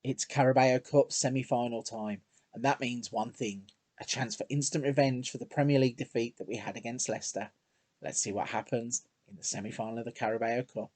It's Carabao Cup semi-final time, and that means one thing: a chance for instant revenge for the Premier League defeat that we had against Leicester. Let's see what happens in the semi-final of the Carabao Cup.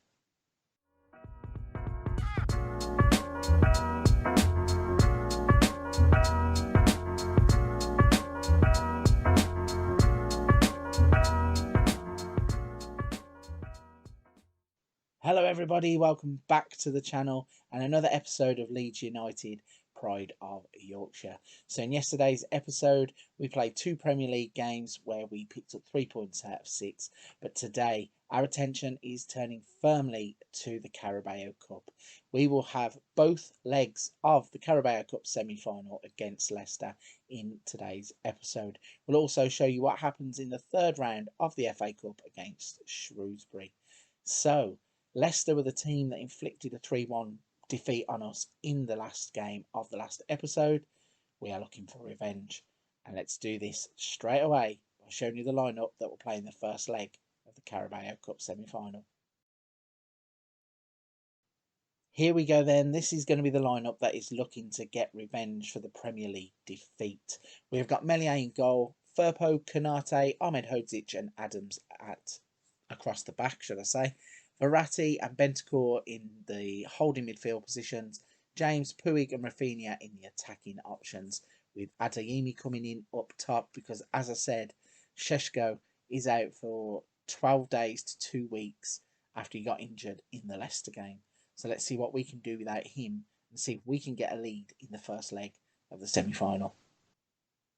Hello everybody, welcome back to the channel and another episode of Leeds United, Pride of Yorkshire. So in yesterday's episode we played 2 Premier League games where we picked up 3 points out of 6, but today our attention is turning firmly to the Carabao Cup. We will have both legs of the Carabao Cup semi-final against Leicester in today's episode. We'll also show you what happens in the third round of the FA Cup against Shrewsbury. So Leicester were the team that inflicted a 3-1 defeat on us in the last game of the last episode. We are looking for revenge, and let's do this straight away by showing you the lineup that will play in the first leg of the Carabao Cup semi-final. Here we go then. This is going to be the lineup that is looking to get revenge for the Premier League defeat. We've got Meslier in goal, Firpo, Konate, Ahmed Hodzic and Adams across the back, should I say. Verratti and Bentancur in the holding midfield positions, James, Puig and Rafinha in the attacking options, with Adeyemi coming in up top because, as I said, Šeško is out for 12 days to 2 weeks after he got injured in the Leicester game. So let's see what we can do without him and see if we can get a lead in the first leg of the semi-final.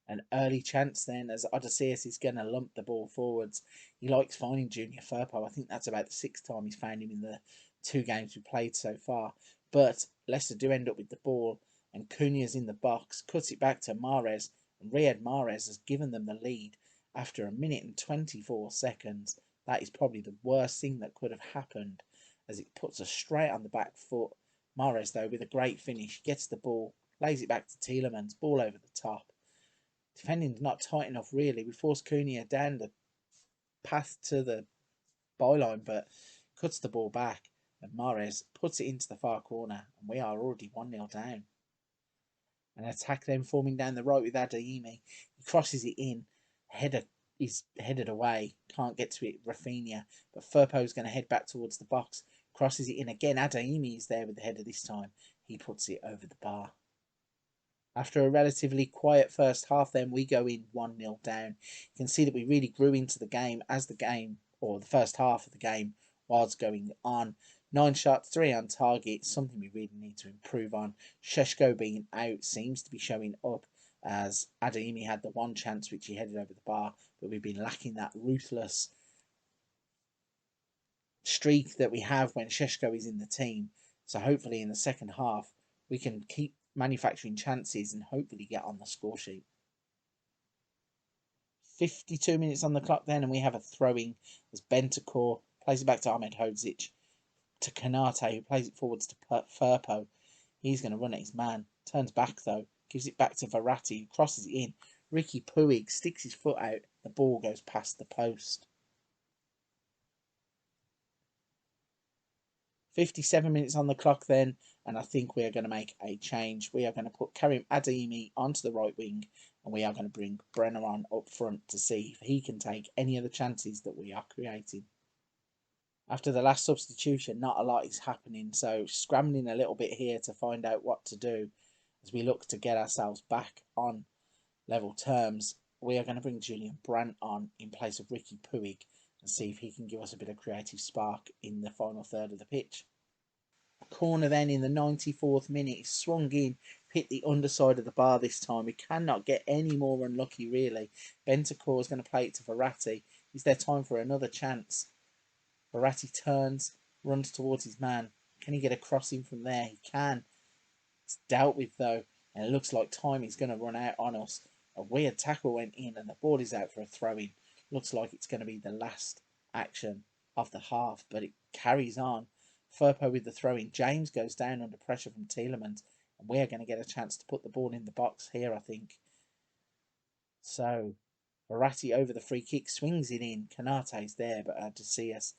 An early chance then as Odysseus is going to lump the ball forwards. He likes finding Junior Firpo. I think that's about the 6th time he's found him in the 2 games we played so far. But Leicester do end up with the ball, and Cunha's in the box, cuts it back to Mahrez, and Riyad Mahrez has given them the lead after 1 minute and 24 seconds. That is probably the worst thing that could have happened, as it puts us straight on the back foot. Mahrez, though, with a great finish, gets the ball, lays it back to Tielemans, ball over the top. Defending's not tight enough, really. We force Cunha down the path to the byline, but cuts the ball back, and Mahrez puts it into the far corner, and we are already 1-0 down. An attack then forming down the right with Adeyemi. He crosses it in. Header is headed away. Can't get to it, Rafinha. But Firpo's going to head back towards the box. Crosses it in again. Adeyemi is there with the header this time. He puts it over the bar. After a relatively quiet first half, then we go in 1-0 down. You can see that we really grew into the game as the game, or the first half of the game, was going on. 9 shots, 3 on target, something we really need to improve on. Šeško being out seems to be showing up, as Adeyemi had the one chance which he headed over the bar, but we've been lacking that ruthless streak that we have when Šeško is in the team. So hopefully in the second half we can keep manufacturing chances and hopefully get on the score sheet. 52 minutes on the clock then, and we have a throw-in as Bentancur plays it back to Ahmed Hodzic, to Konate, who plays it forwards to Firpo. He's going to run at his man, turns back though, gives it back to Verratti, who crosses it in. Riqui Puig sticks his foot out, the ball goes past the post. 57 minutes on the clock then, and I think we are going to make a change. We are going to put Karim Adeyemi onto the right wing, and we are going to bring Brenner on up front to see if he can take any of the chances that we are creating. After the last substitution, not a lot is happening, so scrambling a little bit here to find out what to do as we look to get ourselves back on level terms. We are going to bring Julian Brandt on in place of Riqui Puig and see if he can give us a bit of creative spark in the final third of the pitch. Corner then in the 94th minute is swung in, hit the underside of the bar this time. We cannot get any more unlucky, really. Bentancur is going to play it to Verratti. Is there time for another chance? Verratti turns, runs towards his man. Can he get a crossing from there? He can. It's dealt with though, and it looks like time is going to run out on us. A weird tackle went in and the ball is out for a throw-in. Looks like it's going to be the last action of the half, but it carries on. Firpo with the throw-in. James goes down under pressure from Tielemans, and we are going to get a chance to put the ball in the box here, I think. So, Verratti over the free kick, swings it in. Konate's there, but Odysseus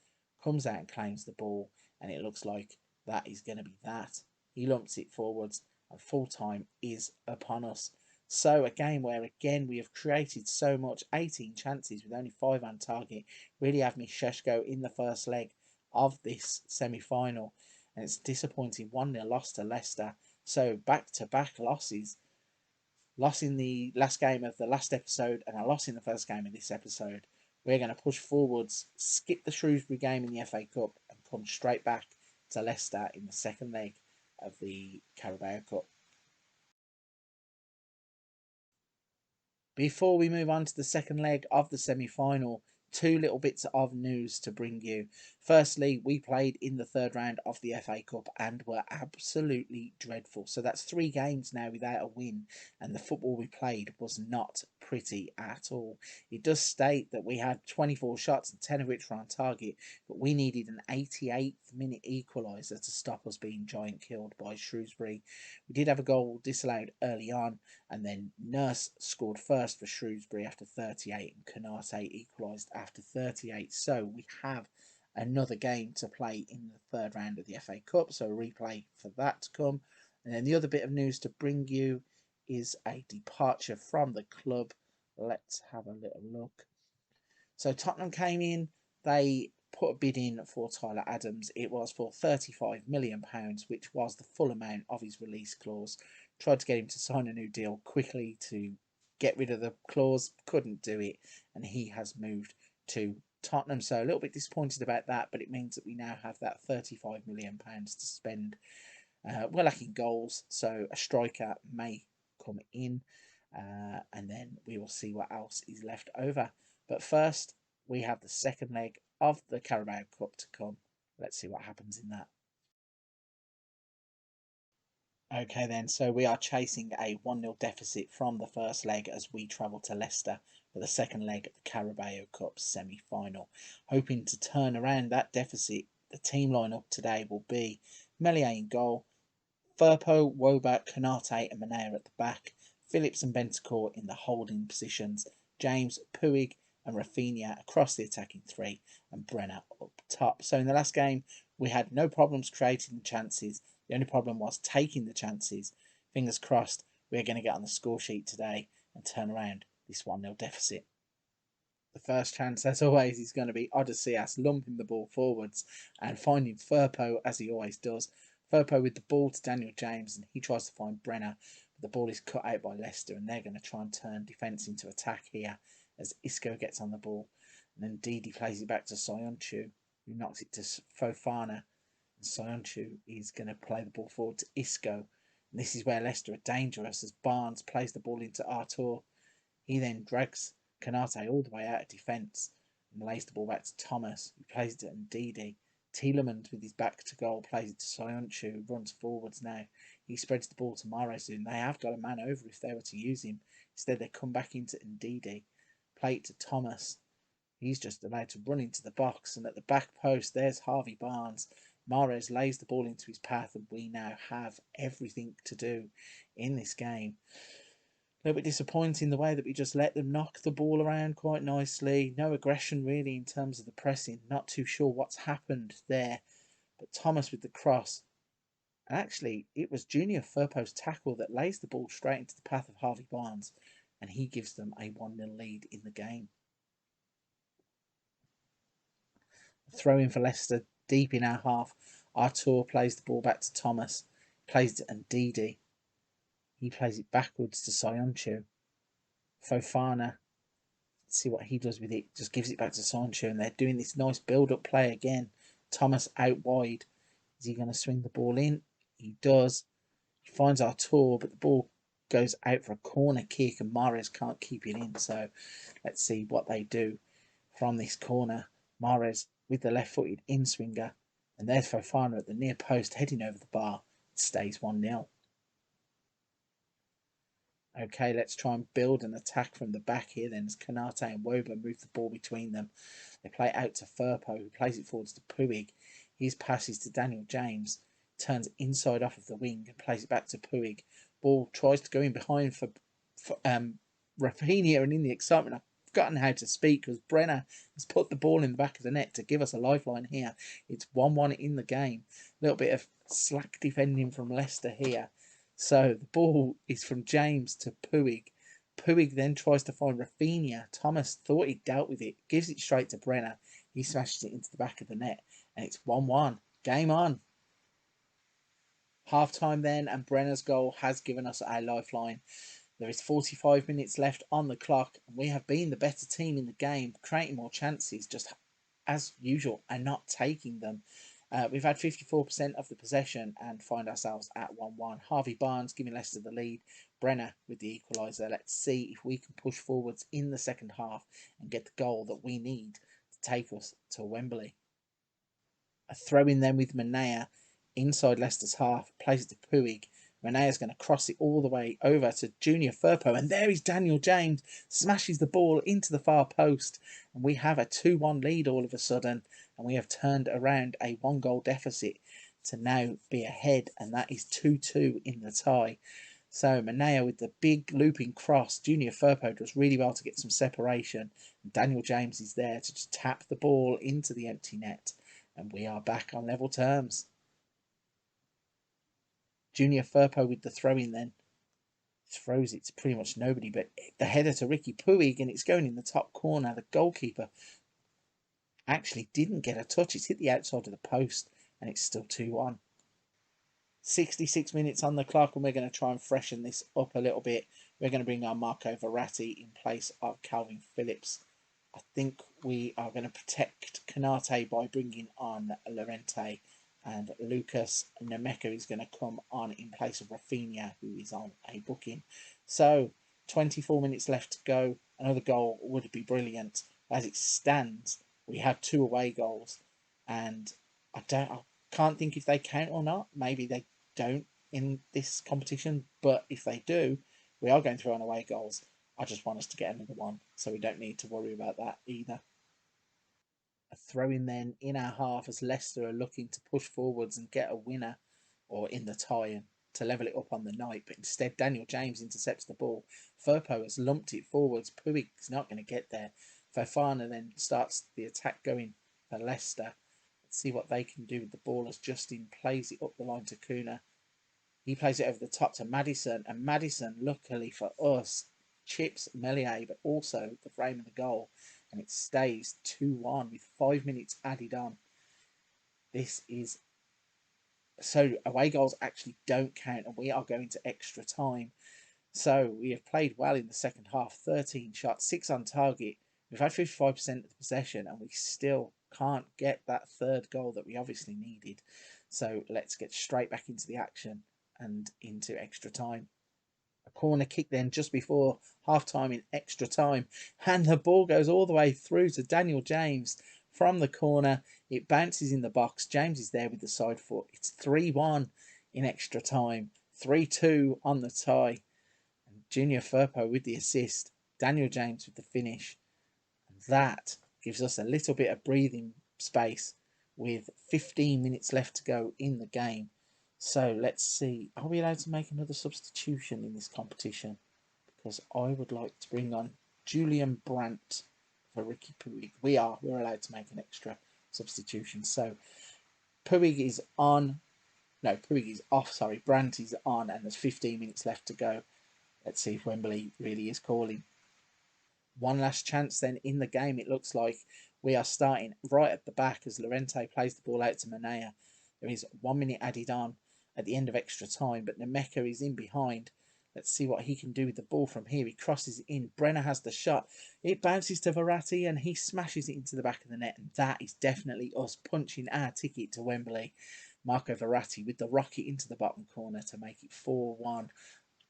comes out and claims the ball, and it looks like that is going to be that. He lumps it forwards, and full time is upon us. So a game where again we have created so much, 18 chances with only 5 on target, really have me Sheshko in the first leg of this semi-final, and it's disappointing 1-0 loss to Leicester. So back-to-back losses, loss in the last game of the last episode and a loss in the first game of this episode. We're going to push forwards, skip the Shrewsbury game in the FA Cup, and come straight back to Leicester in the second leg of the Carabao Cup. Before we move on to the second leg of the semi-final, two little bits of news to bring you. Firstly, we played in the third round of the FA Cup and were absolutely dreadful. So that's 3 games now without a win, and the football we played was not pretty at all. It does state that we had 24 shots and 10 of which were on target, but we needed an 88th minute equaliser to stop us being giant killed by Shrewsbury. We did have a goal disallowed early on, and then Nurse scored first for Shrewsbury after 38 and Canate equalised after 38. So we have another game to play in the third round of the FA Cup, so a replay for that to come. And then the other bit of news to bring you is a departure from the club. Let's have a little look. So Tottenham came in, they put a bid in for Tyler Adams. It was for £35 million, which was the full amount of his release clause. Tried to get him to sign a new deal quickly to get rid of the clause, couldn't do it, and he has moved to Tottenham. So a little bit disappointed about that, but it means that we now have that £35 million to spend. We're lacking goals, so a striker may come in, and then we will see what else is left over. But first, we have the second leg of the Carabao Cup to come. Let's see what happens in that. Okay then, so we are chasing a 1-0 deficit from the first leg as we travel to Leicester for the second leg of the Carabao Cup Semi-final. Hoping to turn around that deficit, the team lineup today will be Meslier in goal, Firpo, Woba, Canate and Manea at the back, Phillips and Bentancur in the holding positions, James, Puig and Rafinha across the attacking 3, and Brenner up top. So in the last game, we had no problems creating the chances. The only problem was taking the chances. Fingers crossed, we're going to get on the score sheet today and turn around this 1-0 deficit. The first chance, as always, is going to be Odysseas lumping the ball forwards and finding Firpo, as he always does. Firpo with the ball to Daniel James, and he tries to find Brenner, but the ball is cut out by Leicester, and they're going to try and turn defence into attack here as Isco gets on the ball. And then Didi plays it back to Soyuncu, who knocks it to Fofana. And Soyuncu is going to play the ball forward to Isco. And this is where Leicester are dangerous as Barnes plays the ball into Artur. He then drags Canate all the way out of defence and lays the ball back to Thomas, who plays it to Ndidi. Tielemans with his back to goal plays it to Soyuncu, who runs forwards now. He spreads the ball to Mahrez, and they have got a man over if they were to use him. Instead, they come back into Ndidi, play it to Thomas. He's just allowed to run into the box, and at the back post, there's Harvey Barnes. Mahrez lays the ball into his path, and we now have everything to do in this game. A little bit disappointing the way that we just let them knock the ball around quite nicely. No aggression really in terms of the pressing. Not too sure what's happened there. But Thomas with the cross. And actually, it was Junior Firpo's tackle that lays the ball straight into the path of Harvey Barnes. And he gives them a 1-0 lead in the game. Throw in for Leicester deep in our half. Artur plays the ball back to Thomas. Plays it to Ndidi. He plays it backwards to Soyuncu. Fofana, see what he does with it. Just gives it back to Soyuncu, and they're doing this nice build-up play again. Thomas out wide. Is he going to swing the ball in? He does. He finds Artur, but the ball goes out for a corner kick, and Mahrez can't keep it in. So let's see what they do from this corner. Mahrez with the left-footed in-swinger, and there's Fofana at the near post heading over the bar. It stays 1-0. Okay, let's try and build an attack from the back here then as Canate and Woba move the ball between them. They play it out to Firpo, who plays it forwards to Puig. His passes to Daniel James, turns inside off of the wing and plays it back to Puig. Ball tries to go in behind for Rafinha, and in the excitement I've forgotten how to speak because Brenner has put the ball in the back of the net to give us a lifeline here. It's 1-1 in the game. A little bit of slack defending from Leicester here. So the ball is from James to Puig. Puig then tries to find Rafinha. Thomas thought he dealt with it, gives it straight to Brenner. He smashes it into the back of the net, and it's 1-1. Game on. Half time then, and Brenner's goal has given us our lifeline. There is 45 minutes left on the clock, and we have been the better team in the game, creating more chances, just as usual, and not taking them. We've had 54% of the possession and find ourselves at 1-1. Harvey Barnes giving Leicester the lead. Brenner with the equaliser. Let's see if we can push forwards in the second half and get the goal that we need to take us to Wembley. A throw in then with Manea inside Leicester's half, plays it to Puig. Manea's going to cross it all the way over to Junior Firpo, and there is Daniel James, smashes the ball into the far post, and we have a 2-1 lead all of a sudden, and we have turned around a 1-goal deficit to now be ahead, and that is 2-2 in the tie. So Manea with the big looping cross. Junior Firpo does really well to get some separation, and Daniel James is there to just tap the ball into the empty net, and we are back on level terms. Junior Firpo with the throw in then. Throws it to pretty much nobody, but the header to Ricky Puig, and it's going in the top corner. The goalkeeper actually didn't get a touch. It's hit the outside of the post, and it's still 2-1. 66 minutes on the clock, and we're going to try and freshen this up a little bit. We're going to bring on Marco Verratti in place of Calvin Phillips. I think we are going to protect Canate by bringing on Llorente, and Lucas Nemeka is going to come on in place of Rafinha, who is on a booking. So 24 minutes left to go. Another goal would be brilliant. As it stands, we have 2 away goals, and I can't think if they count or not. Maybe they don't in this competition, but if they do, we are going through on away goals. I just want us to get another one, so we don't need to worry about that either. A throw in then in our half as Leicester are looking to push forwards and get a winner, or in the tie, and to level it up on the night, but instead Daniel James intercepts the ball. Firpo has lumped it forwards. Puig's not going to get there. Fofana then starts the attack going for Leicester. Let's see what they can do with the ball as Justin plays it up the line to Kuna. He plays it over the top to Maddison, and Maddison, luckily for us, chips Melier, but also the frame of the goal, and it stays 2-1 with 5 minutes added on. This is so away goals actually don't count, and we are going to extra time. So we have played well in the second half. 13 shots, 6 on target. We've had 55% of the possession, and we still can't get that third goal that we obviously needed. So let's get straight back into the action and into extra time. A corner kick then just before half time in extra time, and the ball goes all the way through to Daniel James from the corner. It bounces in the box. James is there with the side foot. It's 3-1 in extra time, 3-2 on the tie. And Junior Firpo with the assist, Daniel James with the finish. And that gives us a little bit of breathing space with 15 minutes left to go in the game. So let's see, are we allowed to make another substitution in this competition? Because I would like to bring on Julian Brandt for Ricky Puig. We're allowed to make an extra substitution. So Puig is on, no, Puig is off, sorry, Brandt is on, and there's 15 minutes left to go. Let's see if Wembley really is calling. One last chance then in the game, it looks like. We are starting right at the back as Llorente plays the ball out to Manea. There is 1 minute added on at the end of extra time, but Nemeka is in behind. Let's see what he can do with the ball from here. He crosses it in. Brenner has the shot. It bounces to Verratti, and he smashes it into the back of the net. And that is definitely us punching our ticket to Wembley. Marco Verratti with the rocket into the bottom corner to make it 4-1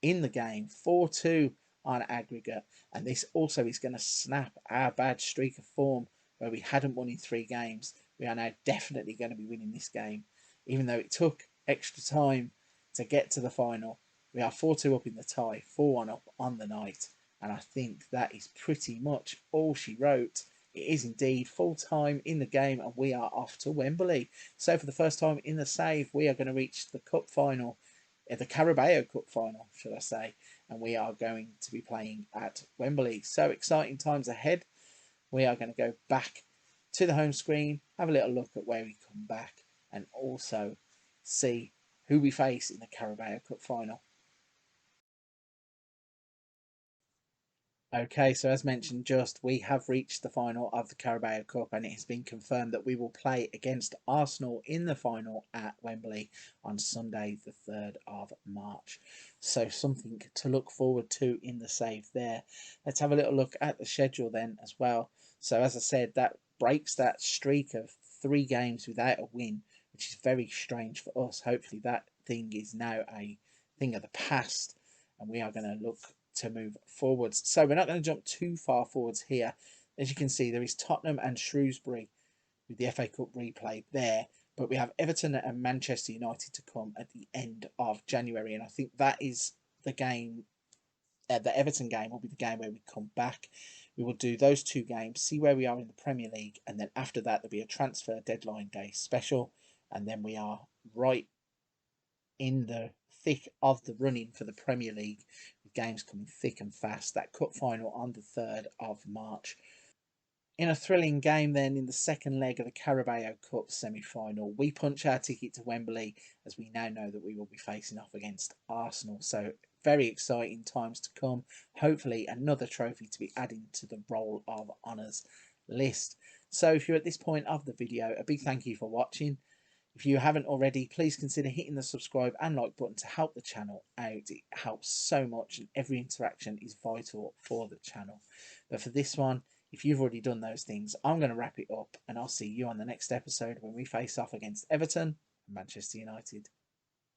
in the game. 4-2 on aggregate. And this also is going to snap our bad streak of form where we hadn't won in 3 games. We are now definitely going to be winning this game. Even though it took extra time to get to the final, we are 4-2 up in the tie, 4-1 up on the night. And I think that is pretty much all she wrote. It is indeed full time in the game, and we are off to Wembley. So for the first time in the save, we are going to reach the cup final, the Carabao Cup final, should I say, and we are going to be playing at Wembley. So exciting times ahead. We are going to go back to the home screen, have a little look at where we come back, and also see who we face in the Carabao Cup final. Okay, so as mentioned, we have reached the final of the Carabao Cup, and it has been confirmed that we will play against Arsenal in the final at Wembley on Sunday, the 3rd of March. So, something to look forward to in the save there. Let's have a little look at the schedule then as well. So, as I said, that breaks that streak of 3 games without a win, which is very strange for us. Hopefully, that thing is now a thing of the past, and we are going to look to move forwards. So we're not going to jump too far forwards here. As you can see, there is Tottenham and Shrewsbury with the FA Cup replay there. But we have Everton and Manchester United to come at the end of January. And I think that is the game, the Everton game will be the game where we come back. We will do those 2 games, see where we are in the Premier League. And then after that, there'll be a transfer deadline day special. And then we are right in the thick of the running for the Premier League, with games coming thick and fast. That cup final on the 3rd of March. In a thrilling game, then, in the second leg of the Carabao Cup semi final, we punch our ticket to Wembley as we now know that we will be facing off against Arsenal. So, very exciting times to come. Hopefully, another trophy to be adding to the Roll of Honours list. So, if you're at this point of the video, a big thank you for watching. If you haven't already, please consider hitting the subscribe and like button to help the channel out. It helps so much, and every interaction is vital for the channel. But for this one, if you've already done those things, I'm going to wrap it up, and I'll see you on the next episode when we face off against Everton and Manchester United.